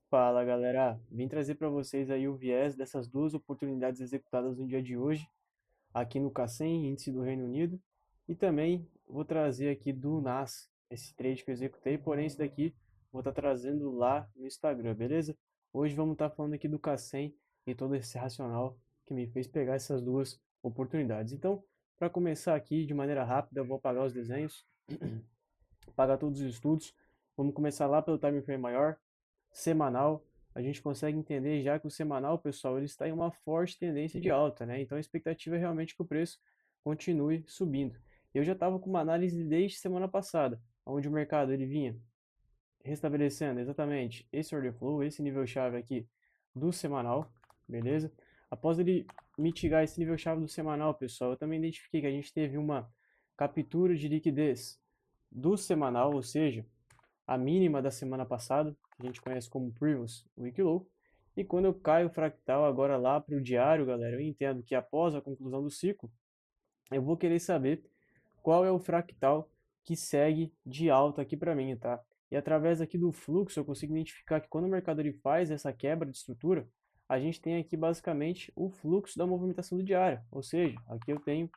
Fala galera, vim trazer para vocês aí o viés dessas duas oportunidades executadas no dia de hoje, aqui no Cassem, índice do Reino Unido, e também vou trazer aqui do NAS, esse trade que eu executei, porém esse daqui vou estar trazendo lá no Instagram, beleza? Hoje vamos estar falando aqui do Cassem e todo esse racional que me fez pegar essas duas oportunidades. Então, para começar aqui de maneira rápida, eu vou apagar os desenhos, apagar todos os estudos, vamos começar lá pelo time frame maior, semanal, a gente consegue entender já que o semanal, pessoal, ele está em uma forte tendência de alta, né? Então a expectativa é realmente que o preço continue subindo. Eu já estava com uma análise desde semana passada, onde o mercado ele vinha restabelecendo exatamente esse order flow, esse nível chave aqui do semanal, beleza? Após ele mitigar esse nível chave do semanal, pessoal, eu também identifiquei que a gente teve uma captura de liquidez do semanal, ou seja, a mínima da semana passada, que a gente conhece como Previous Week Low. E quando eu caio o fractal agora lá para o diário, galera, eu entendo que após a conclusão do ciclo, eu vou querer saber qual é o fractal que segue de alta aqui para mim, tá? E através aqui do fluxo eu consigo identificar que quando o mercado ele faz essa quebra de estrutura, a gente tem aqui basicamente o fluxo da movimentação do diário, ou seja, aqui eu tenho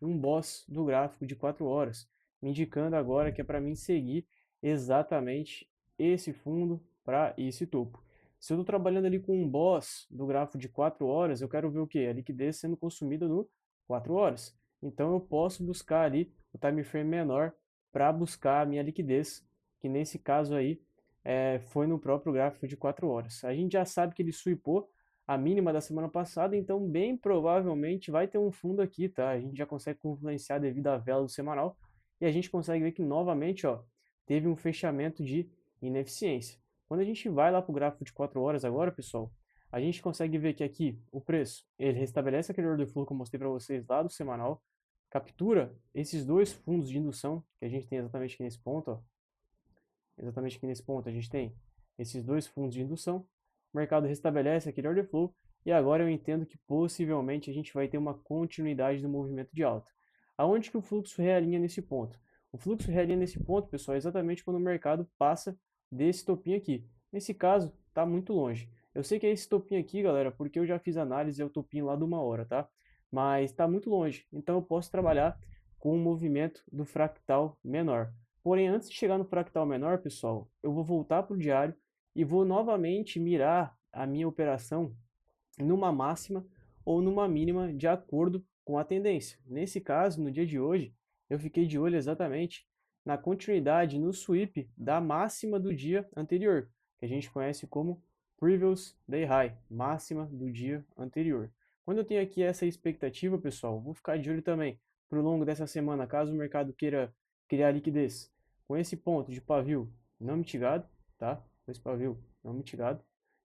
um boss do gráfico de 4 horas, me indicando agora que é para mim seguir exatamente esse fundo para esse topo. Se eu estou trabalhando ali com um boss do gráfico de 4 horas, eu quero ver o que? A liquidez sendo consumida no 4 horas. Então eu posso buscar ali o time frame menor para buscar a minha liquidez, que nesse caso aí foi no próprio gráfico de 4 horas. A gente já sabe que ele sweepou a mínima da semana passada, então bem provavelmente vai ter um fundo aqui, tá? A gente já consegue influenciar devido à vela do semanal e a gente consegue ver que novamente, ó, teve um fechamento de ineficiência. Quando a gente vai lá para o gráfico de 4 horas agora, pessoal, a gente consegue ver que aqui o preço, ele restabelece aquele order flow que eu mostrei para vocês lá do semanal, captura esses dois fundos de indução que a gente tem exatamente aqui nesse ponto, ó, exatamente aqui nesse ponto a gente tem esses dois fundos de indução, o mercado restabelece aquele order flow e agora eu entendo que possivelmente a gente vai ter uma continuidade do movimento de alta. Aonde que o fluxo realinha nesse ponto? O fluxo realinha nesse ponto, pessoal, é exatamente quando o mercado passa desse topinho aqui. Nesse caso, está muito longe. Eu sei que é esse topinho aqui, galera, porque eu já fiz análise, é o topinho lá de 1 hora, tá? Mas está muito longe, então eu posso trabalhar com o movimento do fractal menor. Porém, antes de chegar no fractal menor, pessoal, eu vou voltar para o diário e vou novamente mirar a minha operação numa máxima ou numa mínima de acordo com a tendência. Nesse caso, no dia de hoje, eu fiquei de olho exatamente na continuidade no sweep da máxima do dia anterior, que a gente conhece como Previous Day High, máxima do dia anterior. Quando eu tenho aqui essa expectativa, pessoal, vou ficar de olho também para o longo dessa semana, caso o mercado queira criar liquidez com esse ponto de pavio não mitigado, tá? Com esse pavio não mitigado,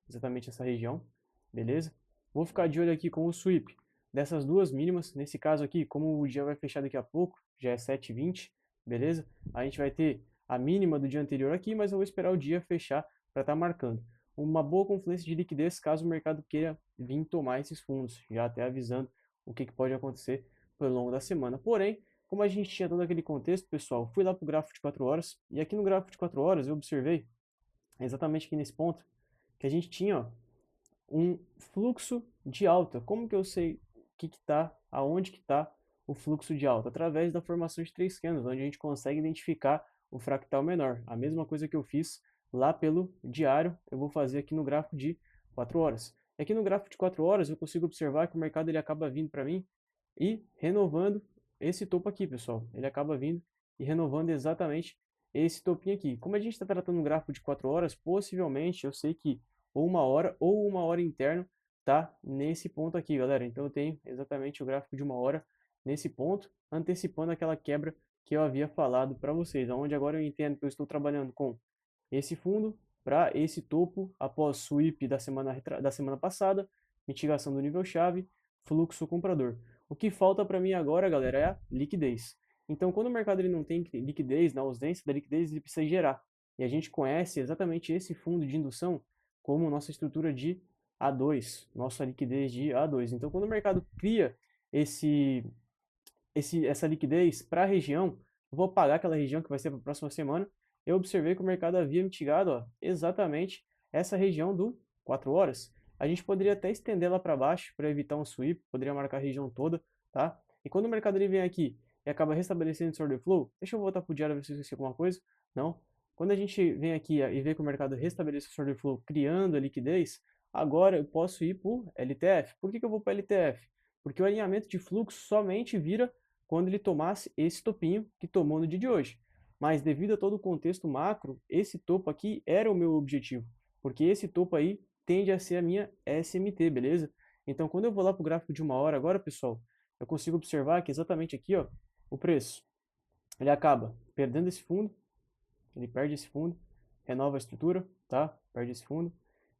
exatamente essa região, beleza? Vou ficar de olho aqui com o sweep dessas duas mínimas, nesse caso aqui, como o dia vai fechar daqui a pouco, já é 7h20, beleza? A gente vai ter a mínima do dia anterior aqui, mas eu vou esperar o dia fechar para estar marcando uma boa confluência de liquidez caso o mercado queira vir tomar esses fundos, já até avisando o que pode acontecer pelo longo da semana. Porém, como a gente tinha todo aquele contexto, pessoal, fui lá para o gráfico de 4 horas, e aqui no gráfico de 4 horas eu observei, exatamente aqui nesse ponto, que a gente tinha ó, um fluxo de alta. Como que eu sei que tá, aonde que está o fluxo de alta? Através da formação de 3 candles, onde a gente consegue identificar o fractal menor. A mesma coisa que eu fiz lá pelo diário, eu vou fazer aqui no gráfico de 4 horas. Aqui no gráfico de 4 horas eu consigo observar que o mercado ele acaba vindo para mim e renovando esse topo aqui, pessoal. Ele acaba vindo e renovando exatamente esse topinho aqui. Como a gente está tratando um gráfico de 4 horas, possivelmente eu sei que ou 1 hora interno tá nesse ponto aqui, galera. Então eu tenho exatamente o gráfico de 1 hora nesse ponto, antecipando aquela quebra que eu havia falado para vocês, onde agora eu entendo que eu estou trabalhando com esse fundo para esse topo após sweep da semana passada, mitigação do nível chave, fluxo comprador. O que falta para mim agora, galera, é a liquidez. Então, quando o mercado ele não tem liquidez, na ausência da liquidez, ele precisa gerar. E a gente conhece exatamente esse fundo de indução como nossa estrutura de A2, nossa liquidez de A2. Então, quando o mercado cria essa liquidez para a região, eu vou pagar aquela região que vai ser para a próxima semana. Eu observei que o mercado havia mitigado ó, exatamente essa região do 4 horas. A gente poderia até estender lá para baixo para evitar um sweep, poderia marcar a região toda, tá? E quando o mercado ele vem aqui e acaba restabelecendo esse order flow, deixa eu voltar para o diário ver se eu esqueci alguma coisa. Não. Quando a gente vem aqui e vê que o mercado restabelece esse order flow criando a liquidez, agora eu posso ir para o LTF. Por que eu vou para o LTF? Porque o alinhamento de fluxo somente vira quando ele tomasse esse topinho que tomou no dia de hoje. Mas devido a todo o contexto macro, esse topo aqui era o meu objetivo, porque esse topo aí tende a ser a minha SMT, beleza? Então quando eu vou lá para o gráfico de 1 hora agora, pessoal, eu consigo observar que exatamente aqui, ó, o preço, ele acaba perdendo esse fundo, ele perde esse fundo, renova a estrutura, tá? Perde esse fundo,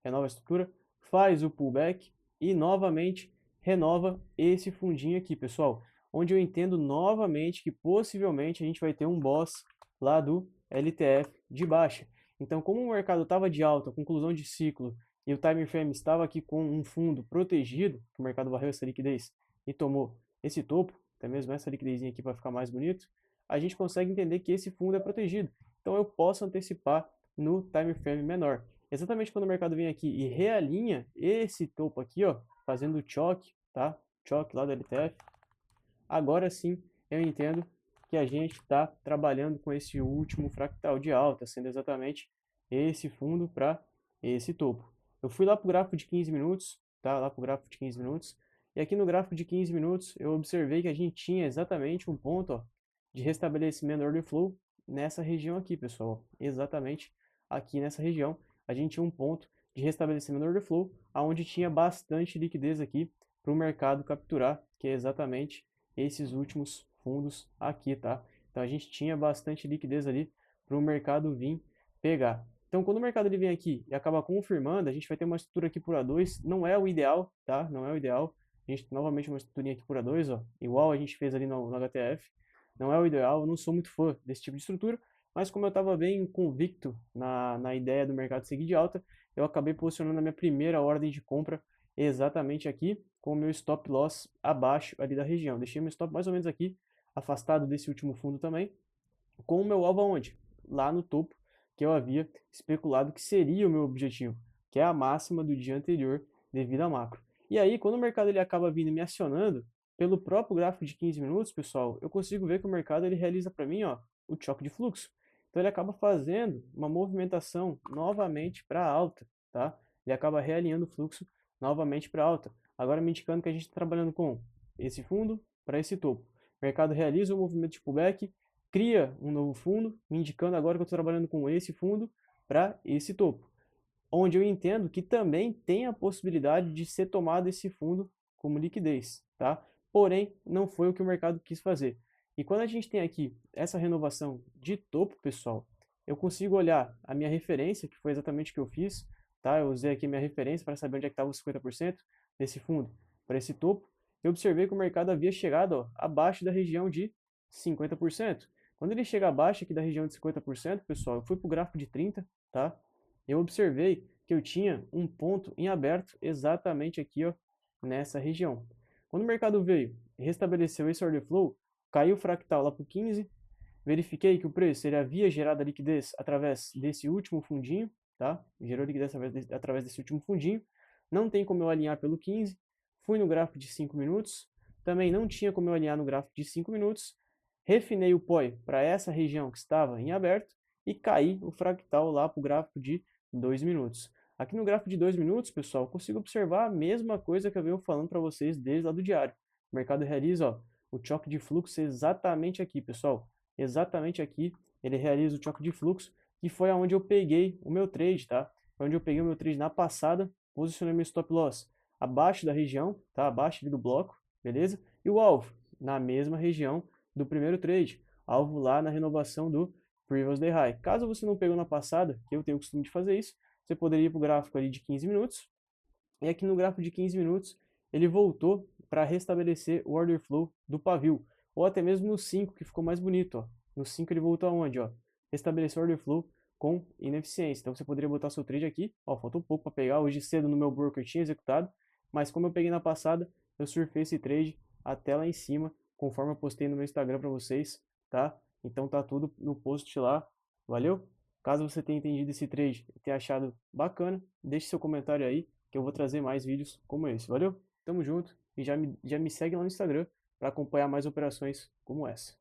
renova a estrutura, faz o pullback e novamente renova esse fundinho aqui, pessoal, onde eu entendo novamente que possivelmente a gente vai ter um boss lá do LTF de baixa. Então, como o mercado estava de alta, conclusão de ciclo, e o time frame estava aqui com um fundo protegido, que o mercado varreu essa liquidez e tomou esse topo, até mesmo essa liquidezinha aqui para ficar mais bonito, a gente consegue entender que esse fundo é protegido. Então eu posso antecipar no time frame menor. Exatamente quando o mercado vem aqui e realinha esse topo aqui, ó, fazendo o choque, tá? Choque lá do LTF. Agora sim eu entendo que a gente está trabalhando com esse último fractal de alta, sendo exatamente esse fundo para esse topo. Eu fui lá para o gráfico de 15 minutos, tá? Lá para o gráfico de 15 minutos. E aqui no gráfico de 15 minutos eu observei que a gente tinha exatamente um ponto, ó, de restabelecimento do order flow nessa região aqui, pessoal. Exatamente aqui nessa região a gente tinha um ponto de restabelecimento do order flow, onde tinha bastante liquidez aqui para o mercado capturar, que é exatamente esses últimos fundos aqui, tá? Então a gente tinha bastante liquidez ali para o mercado vir pegar. Então quando o mercado ele vem aqui e acaba confirmando, a gente vai ter uma estrutura aqui por A2, não é o ideal, tá? Não é o ideal. A gente novamente uma estruturinha aqui por A2, ó, igual a gente fez ali no HTF. Não é o ideal, eu não sou muito fã desse tipo de estrutura, mas como eu estava bem convicto na ideia do mercado seguir de alta, eu acabei posicionando a minha primeira ordem de compra exatamente aqui, com o meu stop loss abaixo ali da região. Deixei meu stop mais ou menos aqui, afastado desse último fundo também, com o meu alvo aonde? Lá no topo, que eu havia especulado que seria o meu objetivo, que é a máxima do dia anterior devido a macro. E aí, quando o mercado ele acaba vindo me acionando, pelo próprio gráfico de 15 minutos, pessoal, eu consigo ver que o mercado ele realiza para mim, ó, o choque de fluxo. Então ele acaba fazendo uma movimentação novamente para alta, tá? Ele acaba realinhando o fluxo novamente para alta. Agora me indicando que a gente está trabalhando com esse fundo para esse topo. O mercado realiza o movimento de pullback, cria um novo fundo, me indicando agora que eu estou trabalhando com esse fundo para esse topo. Onde eu entendo que também tem a possibilidade de ser tomado esse fundo como liquidez, tá? Porém, não foi o que o mercado quis fazer. E quando a gente tem aqui essa renovação de topo, pessoal, eu consigo olhar a minha referência, que foi exatamente o que eu fiz, tá? Eu usei aqui minha referência para saber onde é que estava os 50% desse fundo para esse topo. Eu observei que o mercado havia chegado, ó, abaixo da região de 50%. Quando ele chega abaixo aqui da região de 50%, pessoal, eu fui para o gráfico de 30, tá? Eu observei que eu tinha um ponto em aberto exatamente aqui, ó, nessa região. Quando o mercado veio e restabeleceu esse order flow, caiu o fractal lá para o 15, verifiquei que o preço ele havia gerado a liquidez através desse último fundinho, tá? Gerou liquidez através desse último fundinho. Não tem como eu alinhar pelo 15. Fui no gráfico de 5 minutos. Também não tinha como eu alinhar no gráfico de 5 minutos. Refinei o POI para essa região que estava em aberto e caí o fractal lá para o gráfico de 2 minutos. Aqui no gráfico de 2 minutos, pessoal, eu consigo observar a mesma coisa que eu venho falando para vocês desde lá do diário. O mercado realiza, ó, o choque de fluxo exatamente aqui, pessoal. Exatamente aqui, ele realiza o choque de fluxo, que foi aonde eu peguei o meu trade, tá? Foi onde eu peguei o meu trade na passada, posicionei meu stop loss abaixo da região, tá? Abaixo ali do bloco, beleza? E o alvo, na mesma região do primeiro trade, alvo lá na renovação do Previous Day High. Caso você não pegou na passada, que eu tenho o costume de fazer isso, você poderia ir para o gráfico ali de 15 minutos, e aqui no gráfico de 15 minutos, ele voltou para restabelecer o order flow do pavio, ou até mesmo no 5, que ficou mais bonito, ó. No 5 ele voltou aonde, ó? Restabeleceu o order flow com ineficiência. Então você poderia botar seu trade aqui, ó, faltou um pouco para pegar, hoje cedo no meu broker tinha executado, mas como eu peguei na passada, eu surfei esse trade até lá em cima, conforme eu postei no meu Instagram para vocês, tá? Então tá tudo no post lá. Valeu? Caso você tenha entendido esse trade e tenha achado bacana, deixe seu comentário aí que eu vou trazer mais vídeos como esse. Valeu? Tamo junto e já me segue lá no Instagram para acompanhar mais operações como essa.